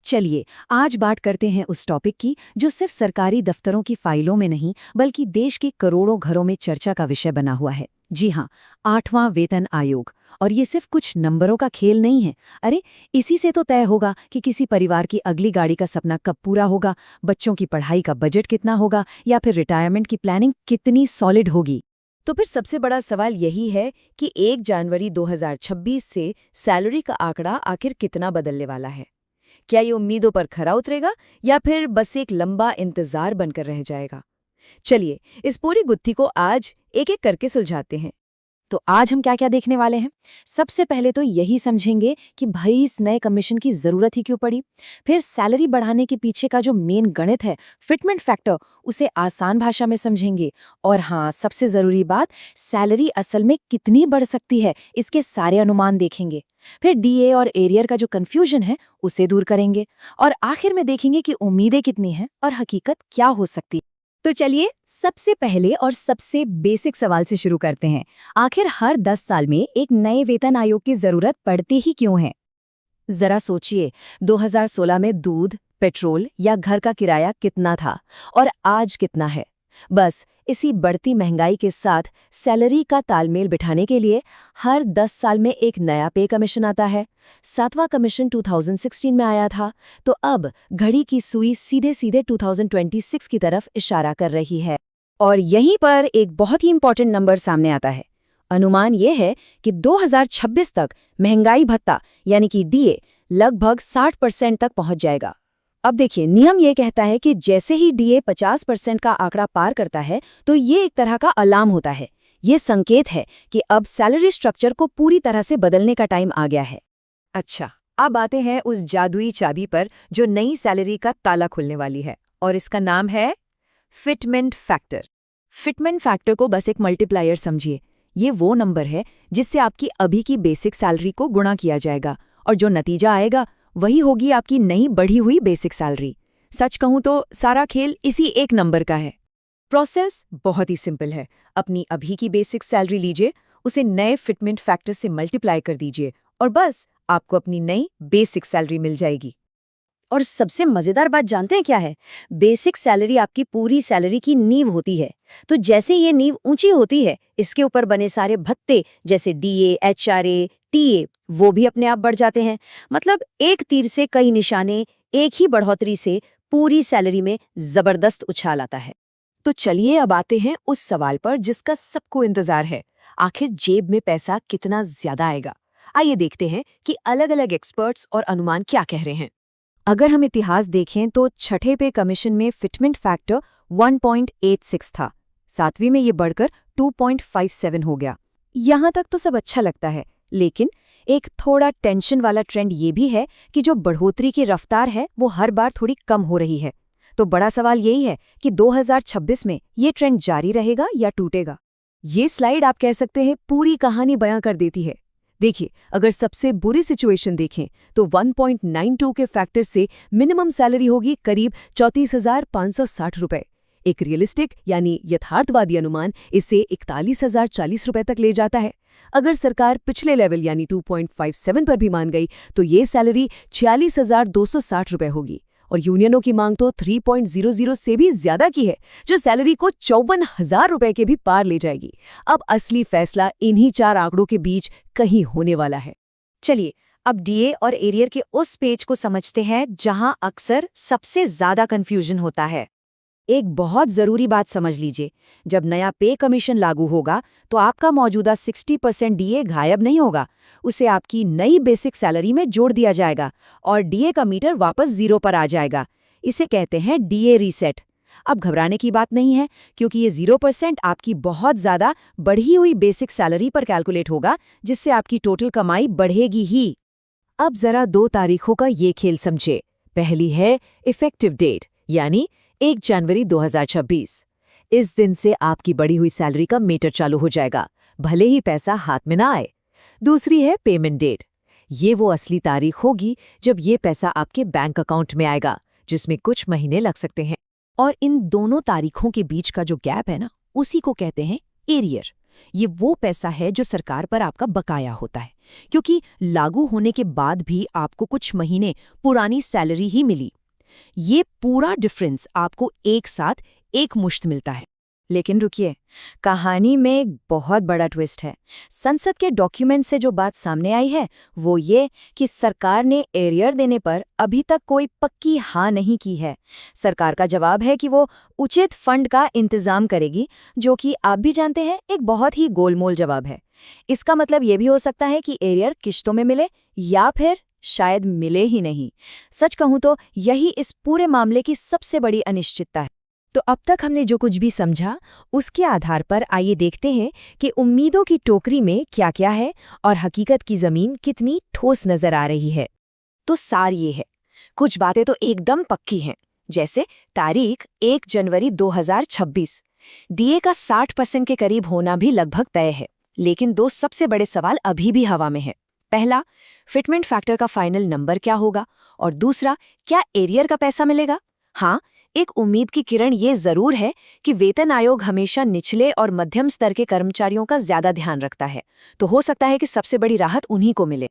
चलिए आज बात करते हैं उस टॉपिक की जो सिर्फ सरकारी दफ्तरों की फाइलों में नहीं बल्कि देश के करोड़ों घरों में चर्चा का विषय बना हुआ है। जी हाँ, 8वां वेतन आयोग। और ये सिर्फ कुछ नंबरों का खेल नहीं है। अरे, इसी से तो तय होगा कि किसी परिवार की अगली गाड़ी का सपना कब पूरा होगा, बच्चों की पढ़ाई का बजट कितना होगा या फिर रिटायरमेंट की प्लानिंग कितनी सॉलिड होगी। तो फिर सबसे बड़ा सवाल यही है कि 1 जनवरी 2026 से सैलरी का आंकड़ा आखिर कितना बदलने वाला है। क्या ये उम्मीदों पर खरा उतरेगा या फिर बस एक लंबा इंतजार बनकर रह जाएगा? चलिए इस पूरी गुत्थी को आज एक एक करके सुलझाते हैं। तो आज हम क्या क्या देखने वाले हैं? सबसे पहले तो यही समझेंगे कि भाई इस नए कमीशन की जरूरत ही क्यों पड़ी। फिर सैलरी बढ़ाने के पीछे का जो मेन गणित है, फिटमेंट फैक्टर, उसे आसान भाषा में समझेंगे। और हाँ, सबसे जरूरी बात, सैलरी असल में कितनी बढ़ सकती है, इसके सारे अनुमान देखेंगे। फिर डीए और एरियर का जो कंफ्यूजन है उसे दूर करेंगे। और आखिर में देखेंगे कि उम्मीदें कितनी हैं और हकीकत क्या हो सकती है। तो चलिए सबसे पहले और सबसे बेसिक सवाल से शुरू करते हैं। आखिर हर 10 साल में एक नए वेतन आयोग की जरूरत पड़ती ही क्यों है? जरा सोचिए, 2016 में दूध, पेट्रोल या घर का किराया कितना था और आज कितना है। बस इसी बढ़ती महंगाई के साथ सैलरी का तालमेल बिठाने के लिए हर 10 साल में एक नया पे कमीशन आता है। 7वां कमीशन 2016 में आया था, तो अब घड़ी की सुई सीधे सीधे 2026 की तरफ इशारा कर रही है। और यहीं पर एक बहुत ही इंपॉर्टेंट नंबर सामने आता है। अनुमान यह है कि 2026 तक महंगाई भत्ता यानी कि डीए लगभग 60% तक पहुंच जाएगा। अब देखिए, नियम ये कहता है कि जैसे ही डीए 50% का आंकड़ा पार करता है तो ये एक तरह का अलार्म होता है। ये संकेत है कि अब सैलरी स्ट्रक्चर को पूरी तरह से बदलने का टाइम आ गया है। अच्छा, अब आते हैं उस जादुई चाबी पर जो नई सैलरी का ताला खुलने वाली है, और इसका नाम है फिटमेंट फैक्टर। फिटमेंट फैक्टर को बस एक मल्टीप्लायर समझिए। ये वो नंबर है जिससे आपकी अभी की बेसिक सैलरी को गुणा किया जाएगा और जो नतीजा आएगा वही होगी आपकी नई बढ़ी हुई बेसिक सैलरी। सच कहूं तो सारा खेल इसी एक नंबर का है। प्रोसेस बहुत ही सिंपल है। अपनी अभी की बेसिक सैलरी लीजिए, उसे नए फिटमेंट फैक्टर से मल्टीप्लाई कर दीजिए और बस आपको अपनी नई बेसिक सैलरी मिल जाएगी। और सबसे मजेदार बात जानते हैं क्या है? बेसिक सैलरी आपकी पूरी सैलरी की नींव होती है। तो जैसे ये नींव ऊंची होती है, इसके ऊपर बने सारे भत्ते जैसे डीए, एचआरए, टीए वो भी अपने आप बढ़ जाते हैं। मतलब एक तीर से कई निशाने, एक ही बढ़ोतरी से पूरी सैलरी में जबरदस्त उछाल आता है। तो चलिए अब आते हैं उस सवाल पर जिसका सबको इंतजार है। आखिर जेब में पैसा कितना ज्यादा आएगा? आइए देखते हैं कि अलग अलग एक्सपर्ट्स और अनुमान क्या कह रहे हैं। अगर हम इतिहास देखें तो छठे पे कमीशन में फिटमेंट फैक्टर 1.86 था। 7वीं में ये बढ़कर 2.57 हो गया। यहाँ तक तो सब अच्छा लगता है, लेकिन एक थोड़ा टेंशन वाला ट्रेंड ये भी है कि जो बढ़ोतरी की रफ्तार है वो हर बार थोड़ी कम हो रही है। तो बड़ा सवाल यही है कि 2026 में ये ट्रेंड जारी रहेगा या टूटेगा। ये स्लाइड आप कह सकते हैं पूरी कहानी बयां कर देती है। देखिए, अगर सबसे बुरी सिचुएशन देखें तो 1.92 के फैक्टर से मिनिमम सैलरी होगी करीब 34,560 रुपए। एक रियलिस्टिक यानी यथार्थवादी अनुमान इसे 41,040 रुपए तक ले जाता है। अगर सरकार पिछले लेवल यानी 2.57 पर भी मान गई तो ये सैलरी 46,260 रुपए होगी। और यूनियनों की मांग तो 3.00 से भी ज्यादा की है, जो सैलरी को 54,000 रुपए के भी पार ले जाएगी। अब असली फैसला इन्हीं 4 आंकड़ों के बीच कहीं होने वाला है। चलिए अब डीए और एरियर के उस पेज को समझते हैं जहां अक्सर सबसे ज्यादा कंफ्यूजन होता है। एक बहुत जरूरी बात समझ लीजिए, जब नया पे कमीशन लागू होगा तो आपका मौजूदा 60% डीए गायब नहीं होगा। उसे आपकी नई बेसिक सैलरी में जोड़ दिया जाएगा और डीए का मीटर वापस 0 पर आ जाएगा। इसे कहते हैं डीए रीसेट। अब घबराने की बात नहीं है, क्योंकि ये 0% आपकी बहुत ज्यादा बढ़ी हुई बेसिक सैलरी पर कैलकुलेट होगा, जिससे आपकी टोटल कमाई बढ़ेगी ही। अब जरा 2 तारीखों का ये खेल समझे। पहली है इफेक्टिव डेट, यानी 1 जनवरी 2026। इस दिन से आपकी बढ़ी हुई सैलरी का मीटर चालू हो जाएगा, भले ही पैसा हाथ में ना आए। दूसरी है पेमेंट डेट। ये वो असली तारीख होगी जब ये पैसा आपके बैंक अकाउंट में आएगा, जिसमें कुछ महीने लग सकते हैं। और इन दोनों तारीखों के बीच का जो गैप है ना, उसी को कहते हैं एरियर। ये वो पैसा है जो सरकार पर आपका बकाया होता है, क्योंकि लागू होने के बाद भी आपको कुछ महीने पुरानी सैलरी ही मिली। ये पूरा डिफरेंस आपको एक साथ एक मुश्त मिलता है। लेकिन रुकिए, कहानी में एक बहुत बड़ा ट्विस्ट है। संसद के डॉक्यूमेंट से जो बात सामने आई है वो ये कि सरकार ने एरियर देने पर अभी तक कोई पक्की हाँ नहीं की है। सरकार का जवाब है कि वो उचित फंड का इंतजाम करेगी, जो कि आप भी जानते हैं एक बहुत ही गोलमोल जवाब है। इसका मतलब ये भी हो सकता है कि एरियर किश्तों में मिले या फिर शायद मिले ही नहीं। सच कहूं तो यही इस पूरे मामले की सबसे बड़ी अनिश्चितता है। तो अब तक हमने जो कुछ भी समझा उसके आधार पर आइए देखते हैं कि उम्मीदों की टोकरी में क्या क्या है और हकीकत की जमीन कितनी ठोस नजर आ रही है। तो सार ये है, कुछ बातें तो एकदम पक्की हैं, जैसे तारीख 1 जनवरी 2026। डीए का 60% के करीब होना भी लगभग तय है। लेकिन दो सबसे बड़े सवाल अभी भी हवा में हैं। पहला, फिटमेंट फैक्टर का फाइनल नंबर क्या होगा, और दूसरा, क्या एरियर का पैसा मिलेगा। हाँ, एक उम्मीद की किरण ये जरूर है कि वेतन आयोग हमेशा निचले और मध्यम स्तर के कर्मचारियों का ज्यादा ध्यान रखता है, तो हो सकता है कि सबसे बड़ी राहत उन्हीं को मिले।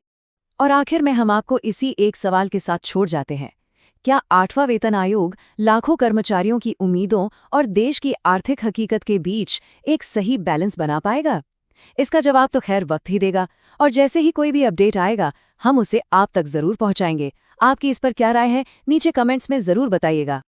और आखिर में हम आपको इसी एक सवाल के साथ छोड़ जाते हैं, क्या 8वां वेतन आयोग लाखों कर्मचारियों की उम्मीदों और देश की आर्थिक हकीकत के बीच एक सही बैलेंस बना पाएगा? इसका जवाब तो खैर वक्त ही देगा, और जैसे ही कोई भी अपडेट आएगा हम उसे आप तक जरूर पहुंचाएंगे। आपकी इस पर क्या राय है, नीचे कमेंट्स में जरूर बताइएगा।